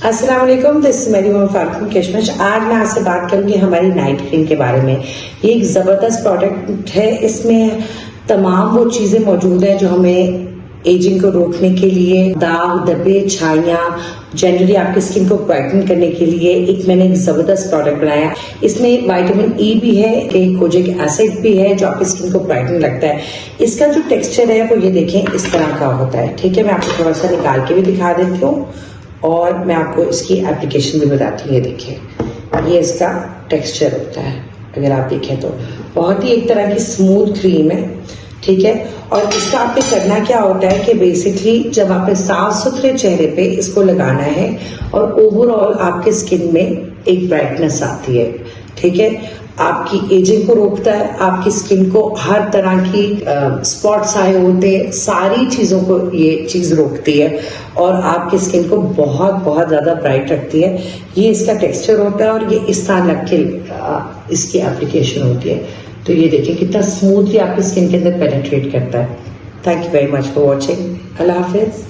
अस्सलाम वालेकुम, this is मेरी फातिमा किशमिश। आज मैं आपसे बात करूंगी हमारी नाइट क्रीम के बारे में। ये एक ज़बरदस्त प्रोडक्ट है। इसमें तमाम वो चीज़ें मौजूद हैं जो हमें एजिंग को रोकने के लिए, दाग धब्बे छाइयाँ, जनरली आपकी स्किन को ब्राइटन करने के लिए मैंने एक ज़बरदस्त प्रोडक्ट बनाया। इसमें विटामिन ई भी है, कोजिक एसिड भी है जो आपकी स्किन को ब्राइटन लगता है। इसका जो टेक्सचर है वो ये देखें इस तरह का होता है। ठीक है, मैं आपको थोड़ा सा निकाल के भी दिखा देती हूँ और मैं आपको इसकी एप्लीकेशन भी बताती हूँ। ये देखिए, ये इसका टेक्सचर होता है। अगर आप देखें तो बहुत ही एक तरह की स्मूथ क्रीम है। ठीक है, और इसका आपने करना क्या होता है कि बेसिकली जब आपने साफ सुथरे चेहरे पे इसको लगाना है और ओवरऑल आपके स्किन में एक ब्राइटनेस आती है। ठीक है, आपकी एजिंग को रोकता है, आपकी स्किन को हर तरह की स्पॉट्स आए होते हैं, सारी चीज़ों को ये चीज़ रोकती है और आपकी स्किन को बहुत बहुत ज़्यादा ब्राइट रखती है। ये इसका टेक्सचर होता है और ये इस तरह लग के इसकी एप्लीकेशन होती है। तो ये देखिए कितना स्मूथली आपकी स्किन के अंदर पेनिट्रेट करता है। Thank you very much for watching. Allah Hafiz.